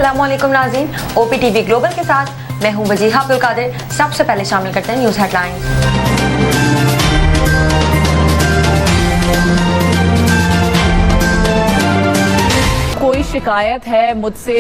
अस्सलाम वालेकुम नाज़रीन, OPTV ग्लोबल के साथ मैं हूं वजीहा अब्दुल कादिर। सबसे पहले शामिल करते हैं न्यूज़ हेडलाइंस। कोई शिकायत है मुझसे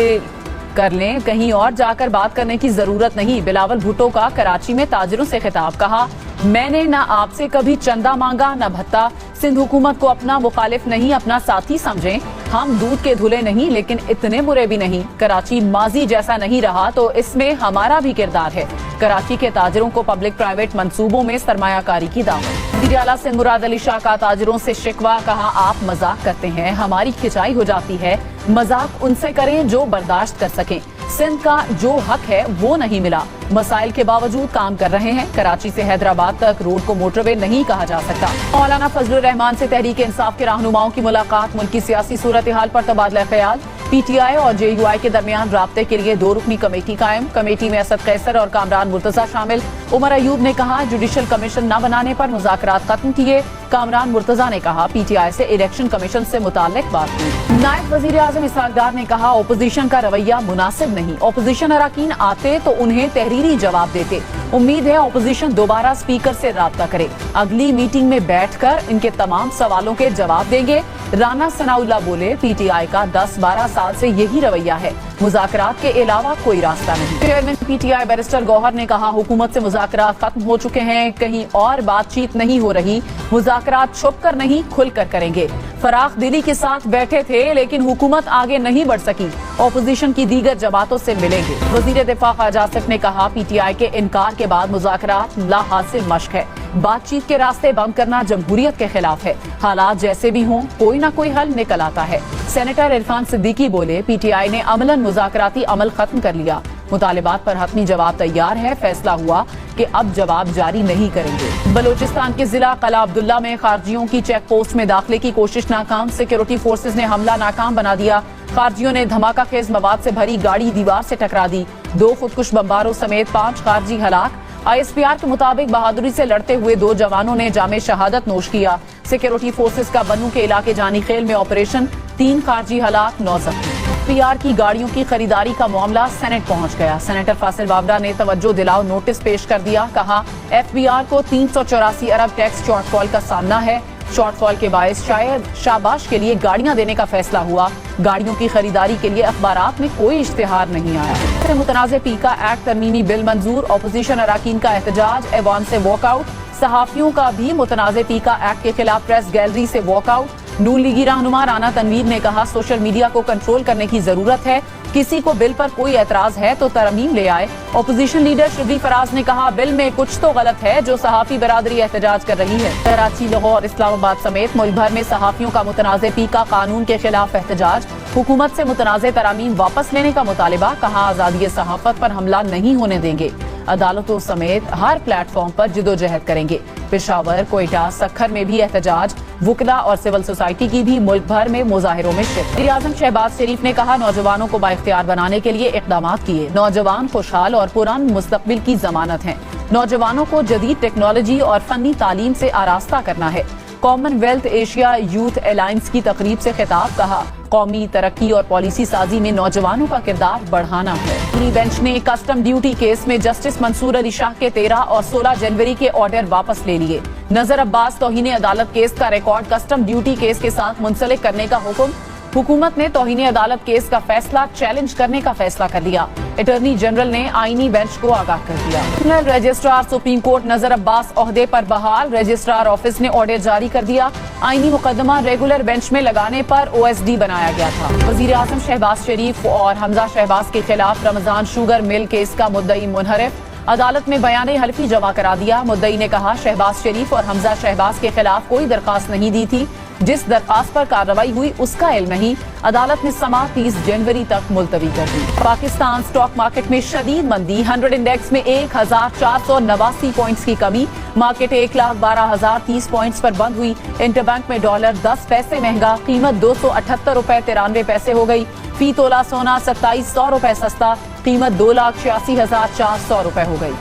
कर लें, कहीं और जाकर बात करने की जरूरत नहीं। बिलावल भुट्टो का कराची में ताजिरों से खिताब। कहा, मैंने ना आपसे कभी चंदा मांगा ना भत्ता। सिंध हुकूमत को अपना मुखालिफ नहीं, अपना साथी समझें। हम दूध के धुले नहीं, लेकिन इतने बुरे भी नहीं। कराची माजी जैसा नहीं रहा तो इसमें हमारा भी किरदार है। कराची के ताजिरों को पब्लिक प्राइवेट मंसूबों में सरमायाकारी की दावत। वज़ीर आला सिंध मुराद अली शाह का ताजिरों से शिकवा। कहा, आप मजाक करते हैं, हमारी खिंचाई हो जाती है। मजाक उनसे करें जो बर्दाश्त कर सकें। सिंध का जो हक है वो नहीं मिला। मसाइल के बावजूद काम कर रहे हैं। कराची से हैदराबाद तक रोड को मोटरवे नहीं कहा जा सकता। मौलाना फजलुर रहमान से तहरीक इंसाफ के रहनुमाओं की मुलाकात। मुल्क की सियासी सूरत हाल पर तबादला ख्याल। PTI और JUI के दरमियान राब्ते के लिए 2 रुकनी कमेटी कायम। कमेटी में असद कैसर और कामरान मुर्तजा शामिल। उमर अयूब ने कहा, जुडिशल कमीशन न बनाने पर मुज़ाकरात खत्म किए। कामरान मुर्तजा ने कहा, PTI से इलेक्शन कमीशन से मुताल्लिक बात की। नायब वजीर आजम इसहाक डार ने कहा, ओपोजिशन का रवैया मुनासिब नहीं। ओपोजिशन अरकान आते तो उन्हें तहरीरी जवाब देते। उम्मीद है ओपोजिशन दोबारा स्पीकर से राब्ता करे। अगली मीटिंग में बैठकर इनके तमाम सवालों के जवाब देंगे। राना सनाउल्लाह बोले, PTI का 10-12 साल से यही रवैया है। मुज़ाकरात के अलावा कोई रास्ता नहीं। चेयरमैन PTI बैरिस्टर गौहर ने कहा, हुकूमत से मुज़ाकरात खत्म हो चुके हैं, कहीं और बातचीत नहीं हो रही। मुज़ाकरात छुप कर नहीं, खुल कर करेंगे। फराख दिली के साथ बैठे थे लेकिन हुकूमत आगे नहीं बढ़ सकी। ऑपोजिशन की दीगर जमातों से मिलेंगे। वजीर दिफा ख्वाजा आसिफ ने कहा, PTI के इनकार के बाद मुज़ाकरात ला हासिल मश्क है। बातचीत के रास्ते बंद करना जमहूरियत के खिलाफ है। हालात जैसे भी हों, कोई ना कोई हल निकल आता है। सेनेटर इरफान सिद्दीकी बोले, PTI ने अमलन मुज़ाकराती अमल खत्म कर लिया। मुतालिबात पर हतमी जवाब तैयार है। फैसला हुआ कि अब जवाब जारी नहीं करेंगे। बलूचिस्तान के जिला कला अब्दुल्ला में खारजियों की चेक पोस्ट में दाखिले की कोशिश नाकाम। सिक्योरिटी फोर्सेज ने हमला नाकाम बना दिया। खारजियों ने धमाका खेज मवाद से भरी गाड़ी दीवार से टकरा दी। 2 खुदकुश बमबारों समेत 5 खारजी हलाक। ISPR के मुताबिक बहादुरी से लड़ते हुए 2 जवानों ने जामे शहादत नोश किया। सिक्योरिटी फोर्सेज का बनू के इलाके जानी खेल में ऑपरेशन। 3 खारजी हलाक, 9 जख्मी। PR की गाड़ियों की खरीदारी का मामला सेनेट पहुंच गया। सेनेटर फासिल बावरा ने तवज्जो दिलाओ नोटिस पेश कर दिया। कहा, FBR को 384 अरब टैक्स शॉर्टफॉल का सामना है। शॉर्टफॉल के बायस शायद शाबाश के लिए गाड़ियां देने का फैसला हुआ। गाड़ियों की खरीदारी के लिए अखबारात में कोई इश्तिहार नहीं आया। मुतनाज़े पीका एक्ट तरमीमी बिल मंजूर। ऑपोजिशन अरकान का एहतजाज, ऐवान से वॉकआउट। सहाफियों का भी मुतनाज़े पीका एक्ट के खिलाफ प्रेस गैलरी से वॉकआउट। नून लीगी रहनुमा राना तनवीर ने कहा, सोशल मीडिया को कंट्रोल करने की जरूरत है। किसी को बिल पर कोई एतराज है तो तरमीम ले आए। ऑपोजिशन लीडर शबली फराज ने कहा, बिल में कुछ तो गलत है जो सहाफी बरादरी एहतजाज कर रही है। कराची, लाहौर, इस्लामाबाद समेत मुल्क भर में सहाफियों का मुतनाज़े पीका कानून के खिलाफ एहतजाज। हुकूमत से मुतनाज़े तरामीम वापस लेने का मुतालिबा। कहा, आज़ादी सहाफत पर हमला नहीं होने देंगे। अदालतों समेत हर प्लेटफॉर्म पर जिदोजहद करेंगे। पेशावर, कोयटा, सखर में भी एहतजाज। वुकला और सिविल सोसाइटी की भी मुल्क भर में मुजाहिरों में शिरकत। वज़ीर आज़म शहबाज शरीफ ने कहा, नौजवानों को बाइख्तियार बनाने के लिए इक़दामात किए। नौजवान खुशहाल और पुरान मुस्तक़बिल की जमानत हैं। नौजवानों को जदीद टेक्नोलॉजी और फनी तालीम से आरास्ता करना है। कॉमनवेल्थ एशिया यूथ अलायंस की तकरीब से खिताब। कहा, कौमी तरक्की और पॉलिसी साजी में नौजवानों का किरदार बढ़ाना है। दिल्ली बेंच ने कस्टम ड्यूटी केस में जस्टिस मंसूर अली शाह के 13 और 16 जनवरी के ऑर्डर वापस ले लिए। नजर अब्बास तौहीन अदालत केस का रिकॉर्ड कस्टम ड्यूटी केस के साथ मुंसलिक करने का हुक्म। हुकूमत ने तौहीन अदालत केस का फैसला चैलेंज करने का फैसला कर लिया। अटॉर्नी जनरल ने आईनी बेंच को आगाह कर दिया। जनरल रजिस्ट्रार सुप्रीम कोर्ट नजर अब्बास ओहदे पर बहाल। रजिस्ट्रार ऑफिस ने ऑर्डर जारी कर दिया। आईनी मुकदमा रेगुलर बेंच में लगाने पर OSD बनाया गया था। वजीर आजम शहबाज शरीफ और हमजा शहबाज के खिलाफ रमजान शुगर मिल केस का मुद्दई मुनहरिफ। अदालत में बयान हल्फी जमा करा दिया। मुद्दई ने कहा, शहबाज शरीफ और हमजा शहबाज के खिलाफ कोई दरखास्त नहीं दी थी। जिस दरखास्त पर कार्रवाई हुई उसका इल्म नहीं। अदालत ने समाअत 30 जनवरी तक मुलतवी कर दी। पाकिस्तान स्टॉक मार्केट में शदीद मंदी। 100 इंडेक्स में 1489 पॉइंट्स की कमी। मार्केट 1,12,030 पॉइंट्स पर बंद हुई। इंटरबैंक में डॉलर 10 पैसे महंगा। कीमत 278 रुपए 93 पैसे हो गई। फी तोला सोना 2700 रुपए सस्ता। कीमत 2,86,400 रुपए हो गई।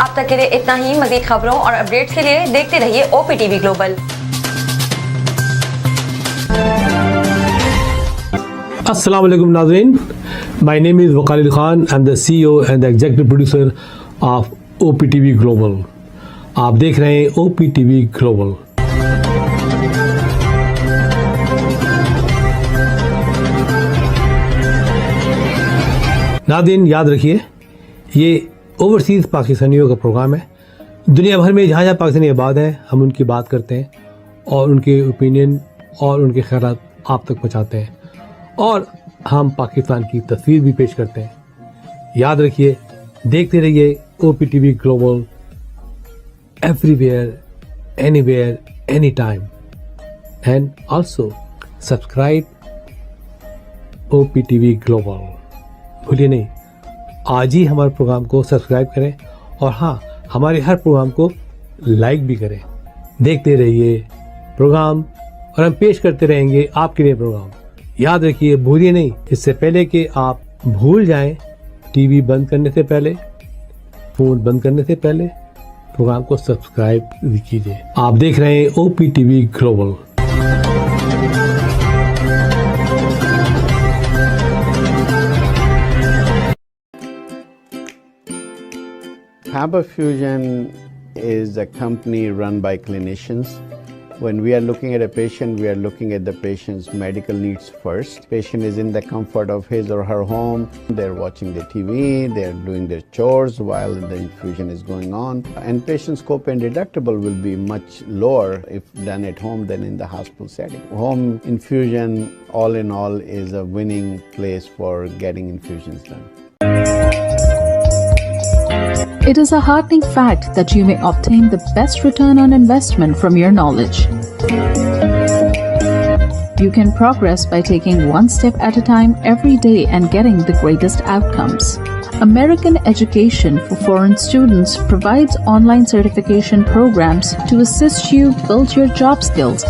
अब तक के लिए इतना ही। मजीद खबरों और अपडेट्स के लिए देखते रहिए OPTV ग्लोबल। अस्सलाम वालेकुम नाज़रीन, My name is Waqar Khan. I'm the CEO and the executive producer of OPTV Global. آپ دیکھ رہے ہیں OPTV Global. ناظرین یاد رکھیے یہ اوورسیز پاکستانیوں کا پروگرام ہے. دنیا بھر میں جہاں جہاں پاکستانی آباد ہیں ہم ان کی بات کرتے ہیں اور ان کے اوپینین اور ان کے خیالات آپ تک پہنچاتے ہیں اور ہم پاکستان کی تصویر بھی پیش کرتے ہیں. یاد رکھیے دیکھتے رہیے OPTV Global everywhere, anywhere, anytime. And also subscribe OPTV Global. بھولیے نہیں آج ہی ہمارے پروگرام کو سبسکرائب کریں اور ہاں ہمارے ہر پروگرام کو لائک بھی کریں. دیکھتے رہیے پروگرام اور ہم پیش کرتے رہیں گے آپ کے لیے پروگرام. یاد رکھیے بھولیے نہیں اس سے پہلے کہ آپ بھول جائیں ٹی وی بند کرنے سے پہلے فون بند کرنے سے پہلے پروگرام کو سبسکرائب بھی کیجیے. آپ دیکھ رہے ہیں OPTV Global. Faber Fusion is a company run by clinicians. When we are looking at a patient, we are looking at the patient's medical needs first. Patient is in the comfort of his or her home. They're watching the TV, they're doing their chores while the infusion is going on. And patient's copay and deductible will be much lower if done at home than in the hospital setting. Home infusion, all in all, is a winning place for getting infusions done. It is a heartening fact that you may obtain the best return on investment from your knowledge. You can progress by taking one step at a time every day and getting the greatest outcomes. American Education for Foreign Students provides online certification programs to assist you build your job skills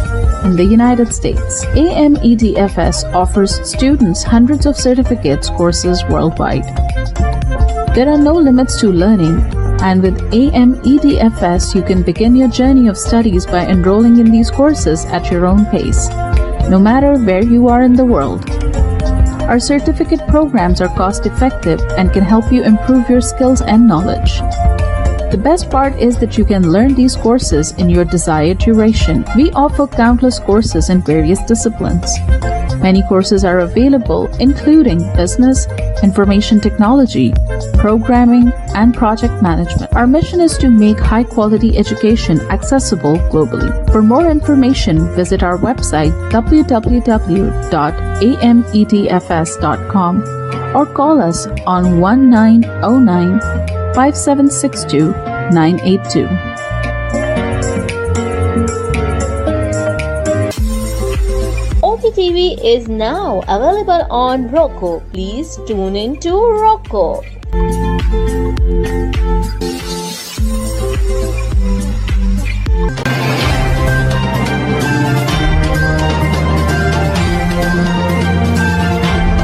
in the United States. AMEDFS offers students hundreds of certificates courses worldwide. There are no limits to learning, and with AMEDFS, you can begin your journey of studies by enrolling in these courses at your own pace, no matter where you are in the world. Our certificate programs are cost-effective and can help you improve your skills and knowledge. The best part is that you can learn these courses in your desired duration. We offer countless courses in various disciplines. Many courses are available, including business, information technology, programming, and project management. Our mission is to make high-quality education accessible globally. For more information, visit our website www.amedfs.com or call us on 1909-5762-982. OPTV is now available on Roku. Please tune in to Roku.